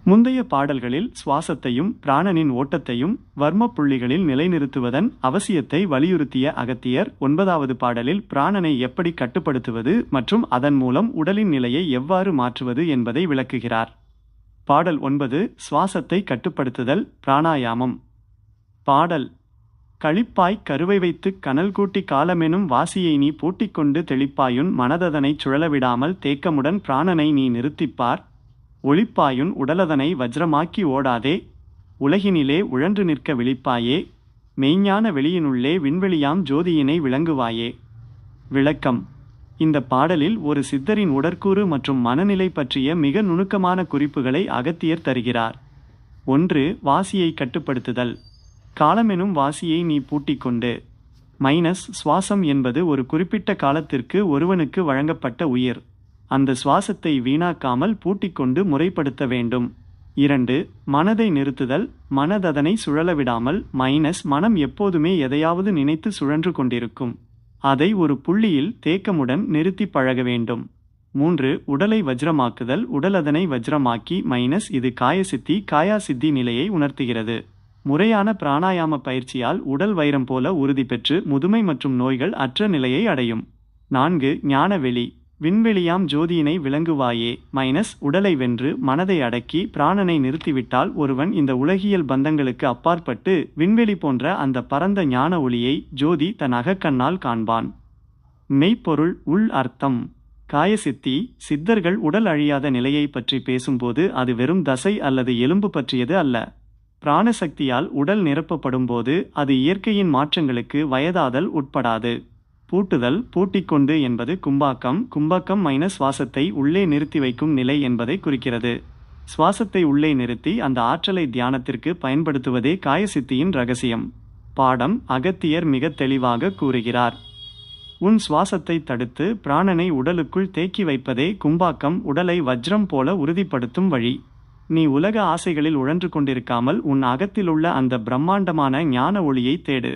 முந்தைய பாடல்களில் சுவாசத்தையும் பிராணனின் ஓட்டத்தையும் வர்ம புள்ளிகளில் நிலைநிறுத்துவதன் அவசியத்தை வலியுறுத்திய அகத்தியர் 9வது பாடலில் பிராணனை எப்படி கட்டுப்படுத்துவது மற்றும் அதன் மூலம் உடலின் நிலையை எவ்வாறு மாற்றுவது என்பதை விளக்குகிறார். பாடல் 9 சுவாசத்தை கட்டுப்படுத்துதல் பிராணாயாமம். பாடல் களிப்பாய் கருவை வைத்து கனல் கூட்டி காலமெனும் வாசியை நீ பூட்டிக்கொண்டு தெளிப்பாயுன் மனததனைச் சுழலவிடாமல் தேக்கமுடன் பிராணனை நீ நிறுத்திப்பார் ஒளிப்பாயுன் உடலதனை வஜ்ரமாக்கி ஓடாதே உலகினிலே உழன்று நிற்க விழிப்பாயே மெய்ஞான வெளியினுள்ளே விண்வெளியாம் ஜோதியினை விளங்குவாயே. விளக்கம். இந்த பாடலில் ஒரு சித்தரின் உடற்கூறு மற்றும் மனநிலை பற்றிய மிக நுணுக்கமான குறிப்புகளை அகத்தியர் தருகிறார். 1. வாசியை கட்டுப்படுத்துதல். காலமெனும் வாசியை நீ பூட்டிக்கொண்டு. சுவாசம் என்பது ஒரு குறிப்பிட்ட காலத்திற்கு ஒருவனுக்கு வழங்கப்பட்ட உயிர். அந்த சுவாசத்தை வீணாக்காமல் பூட்டிக்கொண்டு முறைப்படுத்த வேண்டும். 2. மனதை நிறுத்துதல். மனததனை சுழலவிடாமல். மனம் எப்போதுமே எதையாவது நினைத்து சுழன்று கொண்டிருக்கும். அதை ஒரு புள்ளியில் தேக்கமுடன் நிறுத்தி பழக வேண்டும். 3. உடலை வஜ்ரமாக்குதல். உடலதனை வஜ்ரமாக்கி. இது காயாசித்தி நிலையை உணர்த்துகிறது. முறையான பிராணாயாம பயிற்சியால் உடல் வைரம் போல உறுதி பெற்று முதுமை மற்றும் நோய்கள் அற்ற நிலையை அடையும். 4. ஞான வெளி. விண்வெளியாம் ஜோதியினை விளங்குவாயே. உடலை வென்று மனதை அடக்கி பிராணனை நிறுத்திவிட்டால் ஒருவன் இந்த உலகியல் பந்தங்களுக்கு அப்பாற்பட்டு விண்வெளி போன்ற அந்த பரந்த ஞான ஒளியை ஜோதி தன் அகக்கண்ணால் காண்பான். மெய்ப்பொருள் உள் அர்த்தம். காயசித்தி. சித்தர்கள் உடல் அழியாத நிலையை பற்றி பேசும்போது அது வெறும் தசை அல்லது எலும்பு பற்றியது அல்ல. பிராணசக்தியால் உடல் நிரப்பப்படும்போது அது இயற்கையின் மாற்றங்களுக்கு வயதாதல் உட்படாது. பூட்டுதல். பூட்டிக்கொண்டு என்பது கும்பாக்கம். சுவாசத்தை உள்ளே நிறுத்தி வைக்கும் நிலை என்பதை குறிக்கிறது. சுவாசத்தை உள்ளே நிறுத்தி அந்த ஆற்றலை தியானத்திற்கு பயன்படுத்துவதே காயசித்தியின் ரகசியம். பாடம். அகத்தியர் மிக தெளிவாக கூறுகிறார். உன் சுவாசத்தை தடுத்து பிராணனை உடலுக்குள் தேக்கி வைப்பதே கும்பாக்கம் உடலை வஜ்ரம் போல உறுதிப்படுத்தும் வழி. நீ உலக ஆசைகளில் உழன்று கொண்டிருக்காமல் உன் அகத்திலுள்ள அந்த பிரம்மாண்டமான ஞான ஒளியை தேடு.